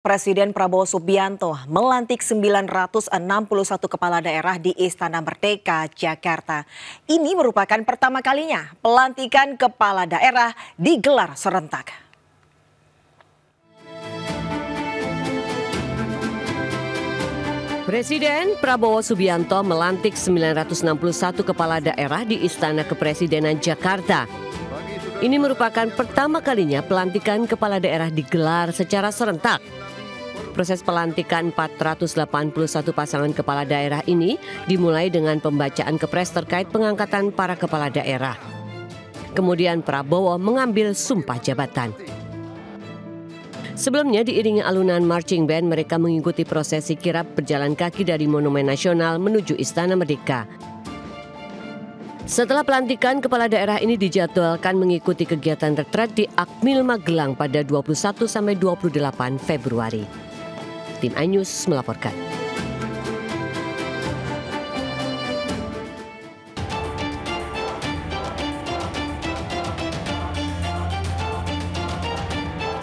Presiden Prabowo Subianto melantik 961 kepala daerah di Istana Merdeka, Jakarta. Ini merupakan pertama kalinya pelantikan kepala daerah digelar serentak. Presiden Prabowo Subianto melantik 961 kepala daerah di Istana Kepresidenan Jakarta. Ini merupakan pertama kalinya pelantikan kepala daerah digelar secara serentak. Proses pelantikan 481 pasangan kepala daerah ini dimulai dengan pembacaan kepres terkait pengangkatan para kepala daerah. Kemudian Prabowo mengambil sumpah jabatan. Sebelumnya diiringi alunan marching band, mereka mengikuti prosesi kirap berjalan kaki dari Monumen Nasional menuju Istana Merdeka. Setelah pelantikan, kepala daerah ini dijadwalkan mengikuti kegiatan retret di Akmil Magelang pada 21-28 Februari. Tim iNews melaporkan.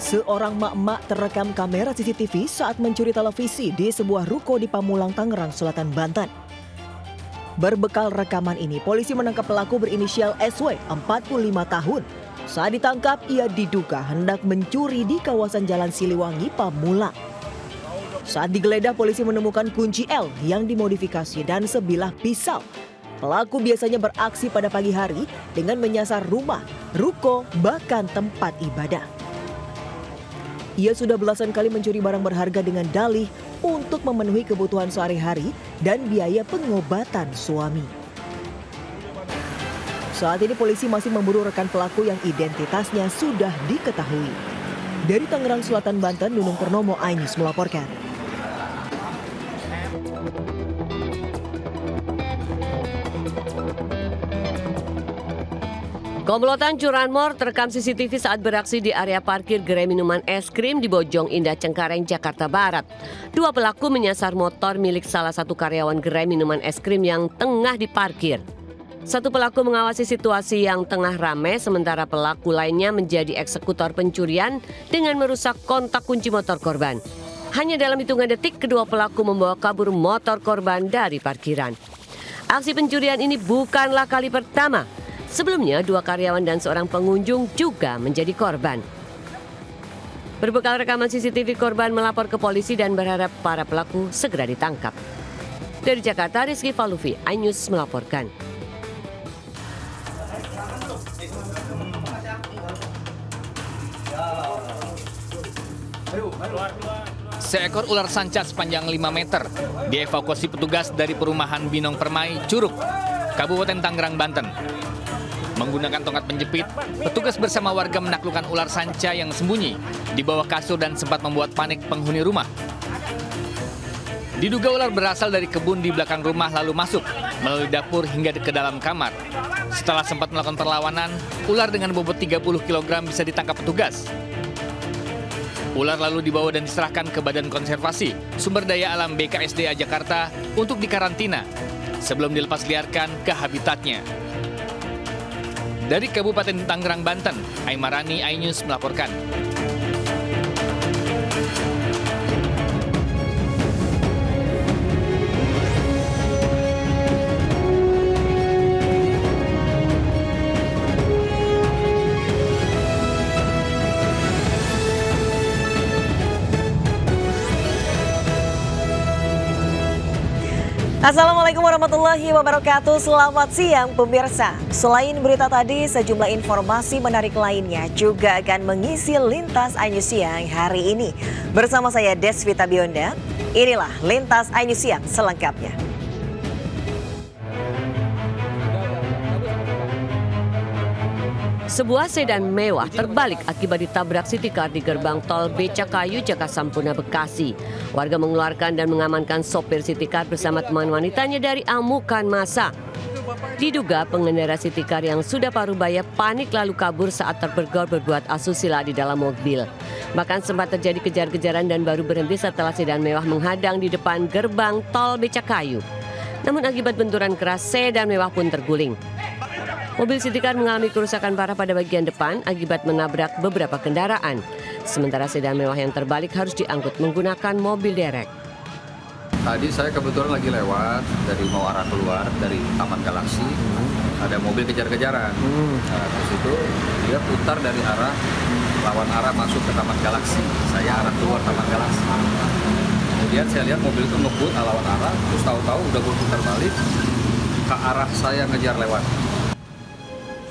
Seorang mak-mak terekam kamera CCTV saat mencuri televisi di sebuah ruko di Pamulang, Tangerang Selatan, Banten. Berbekal rekaman ini, polisi menangkap pelaku berinisial SW, 45 tahun. Saat ditangkap, ia diduga hendak mencuri di kawasan Jalan Siliwangi, Pamulang. Saat digeledah, polisi menemukan kunci L yang dimodifikasi dan sebilah pisau. Pelaku biasanya beraksi pada pagi hari dengan menyasar rumah, ruko, bahkan tempat ibadah. Ia sudah belasan kali mencuri barang berharga dengan dalih untuk memenuhi kebutuhan sehari-hari dan biaya pengobatan suami. Saat ini polisi masih memburu rekan pelaku yang identitasnya sudah diketahui. Dari Tangerang Selatan, Banten, Nunung Purnomo, iNews melaporkan. Komplotan curanmor terekam CCTV saat beraksi di area parkir gerai minuman es krim di Bojong Indah, Cengkareng, Jakarta Barat. Dua pelaku menyasar motor milik salah satu karyawan gerai minuman es krim yang tengah diparkir. Satu pelaku mengawasi situasi yang tengah ramai, sementara pelaku lainnya menjadi eksekutor pencurian dengan merusak kontak kunci motor korban. Hanya dalam hitungan detik, kedua pelaku membawa kabur motor korban dari parkiran. Aksi pencurian ini bukanlah kali pertama. Sebelumnya, dua karyawan dan seorang pengunjung juga menjadi korban. Berbekal rekaman CCTV, korban melapor ke polisi dan berharap para pelaku segera ditangkap. Dari Jakarta, Rizky Falufi, iNews melaporkan. Seekor ular sanca sepanjang 5 meter dievakuasi petugas dari perumahan Binong Permai, Curug, Kabupaten Tangerang, Banten. Menggunakan tongkat penjepit, petugas bersama warga menaklukkan ular sanca yang sembunyi di bawah kasur dan sempat membuat panik penghuni rumah. Diduga ular berasal dari kebun di belakang rumah lalu masuk melalui dapur hingga ke dalam kamar. Setelah sempat melakukan perlawanan, ular dengan bobot 30 kg bisa ditangkap petugas. Ular lalu dibawa dan diserahkan ke Badan Konservasi Sumber Daya Alam BKSDA Jakarta untuk dikarantina sebelum dilepas liarkan ke habitatnya. Dari Kabupaten Tangerang, Banten, Aimarani, iNews melaporkan. Assalamualaikum warahmatullahi wabarakatuh. Selamat siang pemirsa. Selain berita tadi, sejumlah informasi menarik lainnya juga akan mengisi Lintas iNews Siang hari ini. Bersama saya Desvita Bionda, inilah Lintas iNews Siang selengkapnya. Sebuah sedan mewah terbalik akibat ditabrak City Car di gerbang tol Becakayu, Jakasampurna, Bekasi. Warga mengeluarkan dan mengamankan sopir City Car bersama teman wanitanya dari amukan massa. Diduga pengendara City Car yang sudah paruh baya panik lalu kabur saat terbergol berbuat asusila di dalam mobil. Bahkan sempat terjadi kejar-kejaran dan baru berhenti setelah sedan mewah menghadang di depan gerbang tol Becakayu. Namun akibat benturan keras, sedan mewah pun terguling. Mobil City Car mengalami kerusakan parah pada bagian depan akibat menabrak beberapa kendaraan. Sementara sedan mewah yang terbalik harus diangkut menggunakan mobil derek. Tadi saya kebetulan lagi lewat mau arah keluar dari Taman Galaksi, ada mobil kejar-kejaran. Nah, terus itu dia putar dari arah lawan arah masuk ke Taman Galaksi. Saya arah keluar Taman Galaksi. Kemudian saya lihat mobil itu ngebut lawan arah, terus tahu-tahu udah putar balik ke arah saya ngejar lewat.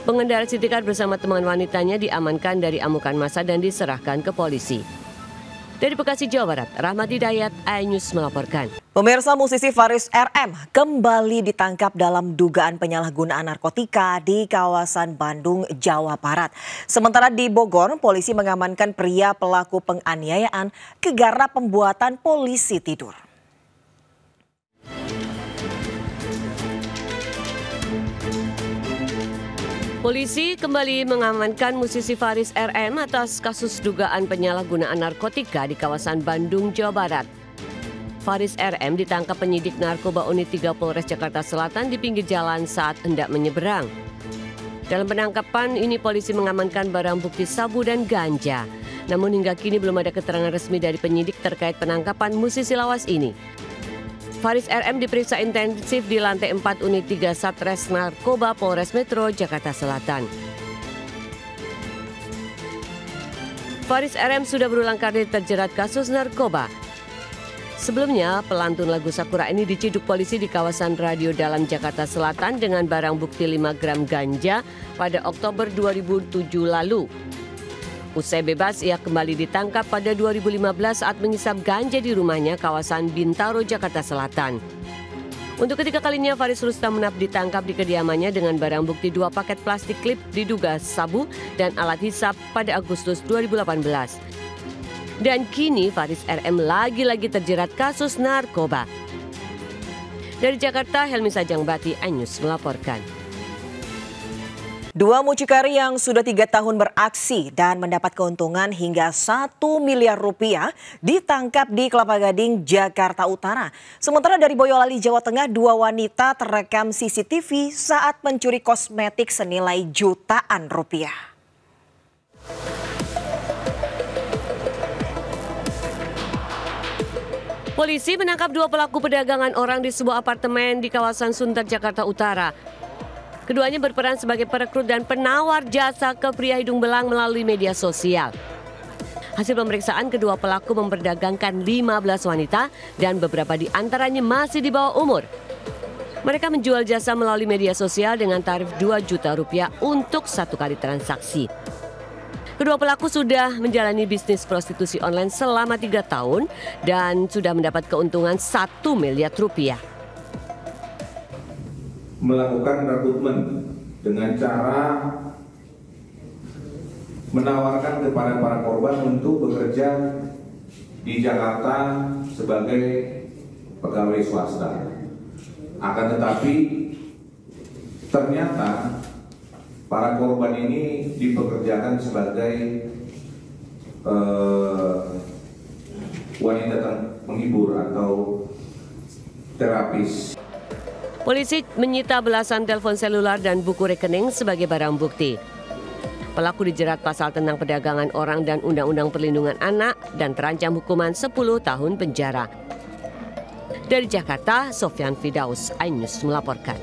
Pengendara City Car bersama teman wanitanya diamankan dari amukan massa dan diserahkan ke polisi. Dari Bekasi, Jawa Barat, Rahmat Hidayat, iNews melaporkan. Pemirsa, musisi Faris RM kembali ditangkap dalam dugaan penyalahgunaan narkotika di kawasan Bandung, Jawa Barat. Sementara di Bogor, polisi mengamankan pria pelaku penganiayaan gegara pembuatan polisi tidur. Polisi kembali mengamankan musisi Faris RM atas kasus dugaan penyalahgunaan narkotika di kawasan Bandung, Jawa Barat. Faris RM ditangkap penyidik narkoba unit 3 Polres Jakarta Selatan di pinggir jalan saat hendak menyeberang. Dalam penangkapan ini polisi mengamankan barang bukti sabu dan ganja. Namun hingga kini belum ada keterangan resmi dari penyidik terkait penangkapan musisi lawas ini. Faris RM diperiksa intensif di lantai 4 unit 3 Satres Narkoba Polres Metro Jakarta Selatan. Faris RM sudah berulang kali terjerat kasus narkoba. Sebelumnya, pelantun lagu Sakura ini diciduk polisi di kawasan Radio Dalam Jakarta Selatan dengan barang bukti 5 gram ganja pada Oktober 2007 lalu. Usai bebas, ia kembali ditangkap pada 2015 saat mengisap ganja di rumahnya kawasan Bintaro, Jakarta Selatan. Untuk ketiga kalinya, Faris Rustam Munaf ditangkap di kediamannya dengan barang bukti 2 paket plastik klip diduga sabu dan alat hisap pada Agustus 2018. Dan kini Faris RM lagi-lagi terjerat kasus narkoba. Dari Jakarta, Helmi Sajangbati, iNews melaporkan. 2 mucikari yang sudah 3 tahun beraksi dan mendapat keuntungan hingga 1 miliar rupiah ditangkap di Kelapa Gading, Jakarta Utara. Sementara dari Boyolali, Jawa Tengah, 2 wanita terekam CCTV saat mencuri kosmetik senilai jutaan rupiah. Polisi menangkap 2 pelaku perdagangan orang di sebuah apartemen di kawasan Sunter, Jakarta Utara. Keduanya berperan sebagai perekrut dan penawar jasa ke pria hidung belang melalui media sosial. Hasil pemeriksaan, kedua pelaku memperdagangkan 15 wanita dan beberapa di antaranya masih di bawah umur. Mereka menjual jasa melalui media sosial dengan tarif 2 juta rupiah untuk 1 kali transaksi. Kedua pelaku sudah menjalani bisnis prostitusi online selama 3 tahun dan sudah mendapat keuntungan 1 miliar rupiah. Melakukan rekrutmen dengan cara menawarkan kepada para korban untuk bekerja di Jakarta sebagai pegawai swasta. Akan tetapi ternyata para korban ini dipekerjakan sebagai wanita menghibur atau terapis. Polisi menyita belasan telepon selular dan buku rekening sebagai barang bukti. Pelaku dijerat pasal tentang perdagangan orang dan Undang-Undang Perlindungan Anak dan terancam hukuman 10 tahun penjara. Dari Jakarta, Sofyan Fidaus, iNews melaporkan.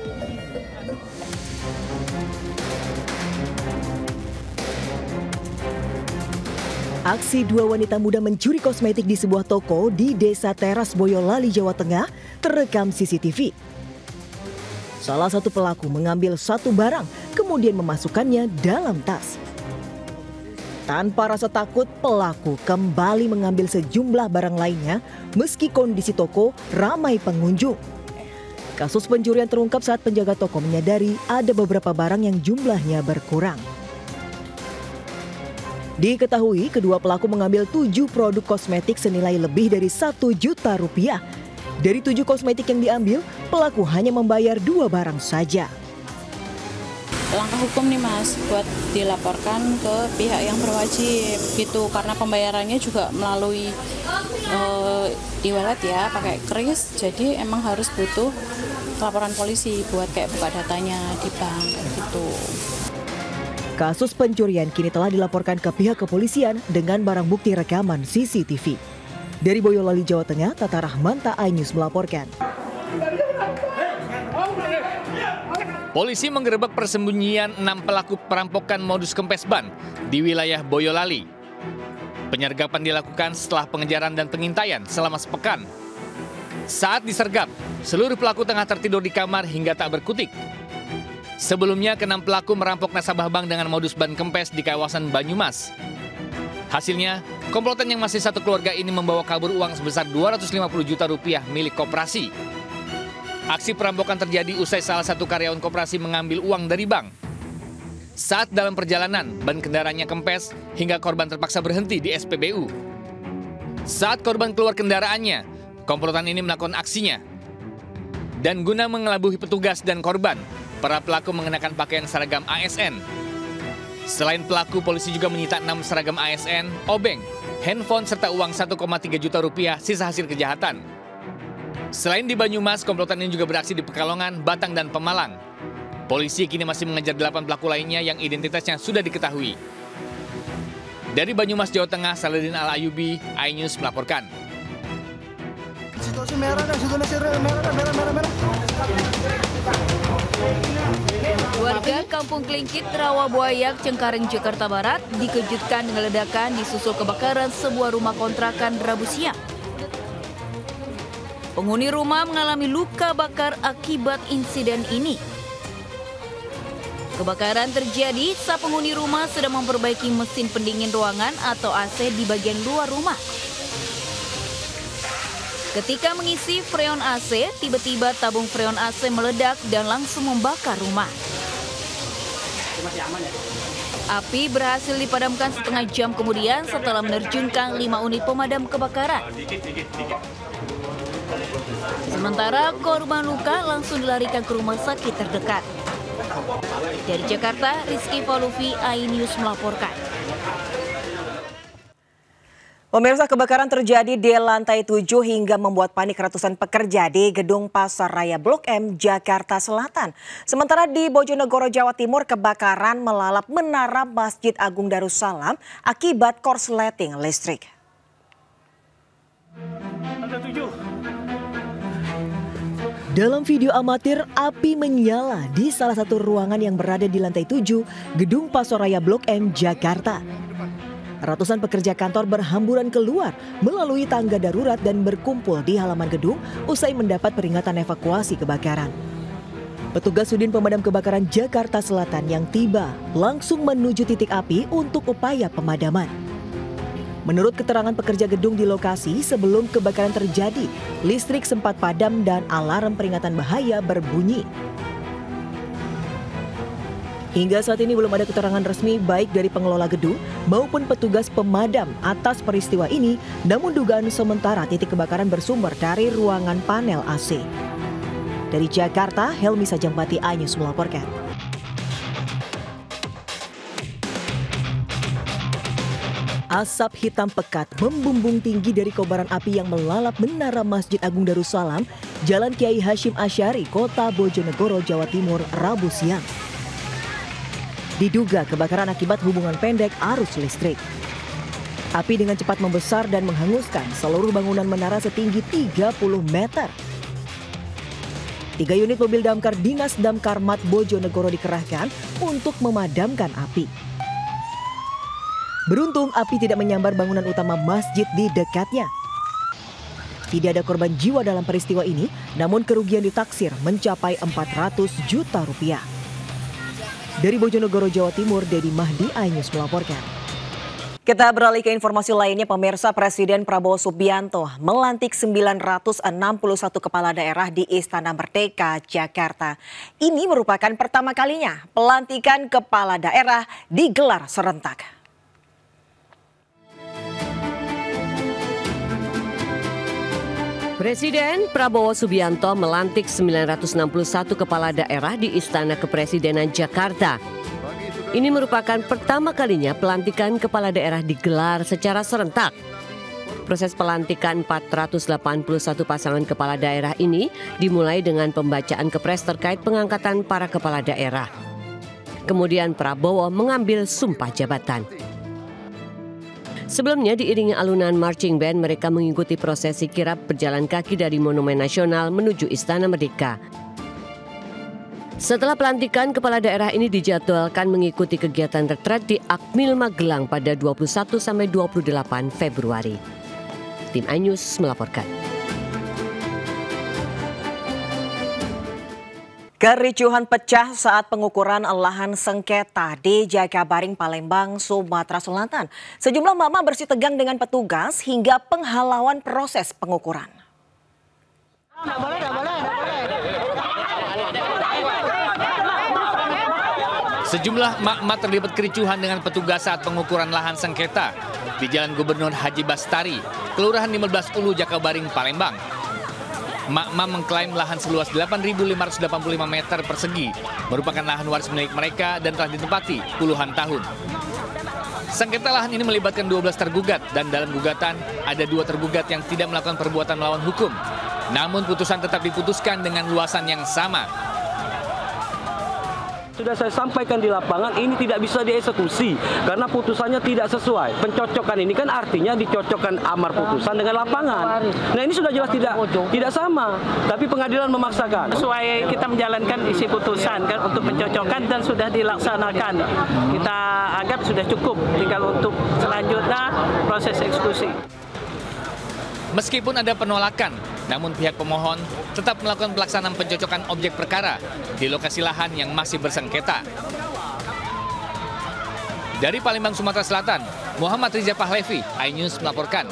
Aksi 2 wanita muda mencuri kosmetik di sebuah toko di Desa Teras, Boyolali, Jawa Tengah terekam CCTV. Salah satu pelaku mengambil 1 barang, kemudian memasukkannya dalam tas. Tanpa rasa takut, pelaku kembali mengambil sejumlah barang lainnya meski kondisi toko ramai pengunjung. Kasus pencurian terungkap saat penjaga toko menyadari ada beberapa barang yang jumlahnya berkurang. Diketahui kedua pelaku mengambil 7 produk kosmetik senilai lebih dari 1 juta rupiah. Dari 7 kosmetik yang diambil, pelaku hanya membayar 2 barang saja. Langkah hukum nih Mas, buat dilaporkan ke pihak yang berwajib gitu, karena pembayarannya juga melalui e-wallet ya, pakai kris, jadi emang harus butuh laporan polisi buat kayak buka datanya di bank gitu. Kasus pencurian kini telah dilaporkan ke pihak kepolisian dengan barang bukti rekaman CCTV. Dari Boyolali, Jawa Tengah, Tata Rahmanta, iNews melaporkan. Polisi menggerebek persembunyian 6 pelaku perampokan modus kempes ban di wilayah Boyolali. Penyergapan dilakukan setelah pengejaran dan pengintaian selama sepekan. Saat disergap, seluruh pelaku tengah tertidur di kamar hingga tak berkutik. Sebelumnya, ke-6 pelaku merampok nasabah bank dengan modus ban kempes di kawasan Banyumas. Hasilnya, komplotan yang masih satu keluarga ini membawa kabur uang sebesar 250 juta rupiah milik koperasi. Aksi perampokan terjadi usai salah satu karyawan koperasi mengambil uang dari bank. Saat dalam perjalanan, ban kendaraannya kempes hingga korban terpaksa berhenti di SPBU. Saat korban keluar kendaraannya, komplotan ini melakukan aksinya. Dan guna mengelabui petugas dan korban, para pelaku mengenakan pakaian seragam ASN. Selain pelaku, polisi juga menyita 6 seragam ASN, obeng, handphone, serta uang 1,3 juta rupiah sisa hasil kejahatan. Selain di Banyumas, komplotan ini juga beraksi di Pekalongan, Batang, dan Pemalang. Polisi kini masih mengejar 8 pelaku lainnya yang identitasnya sudah diketahui. Dari Banyumas, Jawa Tengah, Saladin Al-Ayubi, iNews melaporkan. Situasi merah. Warga Kampung Klingkit, Rawabuayak, Cengkareng, Jakarta Barat dikejutkan dengan ledakan disusul kebakaran sebuah rumah kontrakan Rabu siang. Penghuni rumah mengalami luka bakar akibat insiden ini. Kebakaran terjadi saat penghuni rumah sedang memperbaiki mesin pendingin ruangan atau AC di bagian luar rumah. Ketika mengisi freon AC, tiba-tiba tabung freon AC meledak dan langsung membakar rumah. Api berhasil dipadamkan setengah jam kemudian setelah menerjunkan 5 unit pemadam kebakaran. Sementara korban luka langsung dilarikan ke rumah sakit terdekat. Dari Jakarta, Rizky Pauluvi, iNews melaporkan. Pemirsa, kebakaran terjadi di lantai 7 hingga membuat panik ratusan pekerja di Gedung Pasar Raya Blok M, Jakarta Selatan. Sementara di Bojonegoro, Jawa Timur, kebakaran melalap menara Masjid Agung Darussalam akibat korsleting listrik. Dalam video amatir, api menyala di salah satu ruangan yang berada di lantai 7 Gedung Pasar Raya Blok M, Jakarta. Ratusan pekerja kantor berhamburan keluar melalui tangga darurat dan berkumpul di halaman gedung usai mendapat peringatan evakuasi kebakaran. Petugas Sudin Pemadam Kebakaran Jakarta Selatan yang tiba langsung menuju titik api untuk upaya pemadaman. Menurut keterangan pekerja gedung di lokasi, sebelum kebakaran terjadi, listrik sempat padam dan alarm peringatan bahaya berbunyi. Hingga saat ini belum ada keterangan resmi baik dari pengelola gedung maupun petugas pemadam atas peristiwa ini, namun dugaan sementara titik kebakaran bersumber dari ruangan panel AC. Dari Jakarta, Helmi Sajampati, iNews melaporkan. Asap hitam pekat membumbung tinggi dari kobaran api yang melalap menara Masjid Agung Darussalam, Jalan Kiai Hashim Asy'ari, Kota Bojonegoro, Jawa Timur, Rabu siang. Diduga kebakaran akibat hubungan pendek arus listrik. Api dengan cepat membesar dan menghanguskan seluruh bangunan menara setinggi 30 meter. 3 unit mobil damkar Dinas Damkar Mat Bojonegoro dikerahkan untuk memadamkan api. Beruntung api tidak menyambar bangunan utama masjid di dekatnya. Tidak ada korban jiwa dalam peristiwa ini, namun kerugian ditaksir mencapai 400 juta rupiah. Dari Bojonegoro, Jawa Timur, Dedi Mahdi, iNews melaporkan. Kita beralih ke informasi lainnya, pemirsa. Presiden Prabowo Subianto melantik 961 kepala daerah di Istana Merdeka, Jakarta. Ini merupakan pertama kalinya pelantikan kepala daerah digelar serentak. Presiden Prabowo Subianto melantik 961 kepala daerah di Istana Kepresidenan Jakarta. Ini merupakan pertama kalinya pelantikan kepala daerah digelar secara serentak. Proses pelantikan 481 pasangan kepala daerah ini dimulai dengan pembacaan kepres terkait pengangkatan para kepala daerah. Kemudian Prabowo mengambil sumpah jabatan. Sebelumnya diiringi alunan marching band, mereka mengikuti prosesi kirap berjalan kaki dari Monumen Nasional menuju Istana Merdeka. Setelah pelantikan, kepala daerah ini dijadwalkan mengikuti kegiatan retret di Akmil Magelang pada 21-28 Februari. Tim iNews melaporkan. Kericuhan pecah saat pengukuran lahan sengketa di Jakabaring, Palembang, Sumatera Selatan. Sejumlah emak-emak bersih tegang dengan petugas hingga penghalauan proses pengukuran. Sejumlah emak-emak terlibat kericuhan dengan petugas saat pengukuran lahan sengketa di Jalan Gubernur Haji Bastari, Kelurahan 15 Ulu, Jakabaring, Palembang. Emak-emak mengklaim lahan seluas 8.585 meter persegi merupakan lahan waris milik mereka dan telah ditempati puluhan tahun. Sengketa lahan ini melibatkan 12 tergugat dan dalam gugatan ada 2 tergugat yang tidak melakukan perbuatan melawan hukum. Namun putusan tetap diputuskan dengan luasan yang sama. Sudah saya sampaikan di lapangan, ini tidak bisa dieksekusi karena putusannya tidak sesuai. Pencocokan ini kan artinya dicocokkan amar putusan dengan lapangan. Nah ini sudah jelas tidak sama, tapi pengadilan memaksakan. Sesuai kita menjalankan isi putusan kan untuk pencocokan dan sudah dilaksanakan. Kita anggap sudah cukup, tinggal untuk selanjutnya proses eksekusi. Meskipun ada penolakan, namun pihak pemohon tetap melakukan pelaksanaan pencocokan objek perkara di lokasi lahan yang masih bersengketa. Dari Palembang, Sumatera Selatan, Muhammad Riza Pahlevi, iNews melaporkan.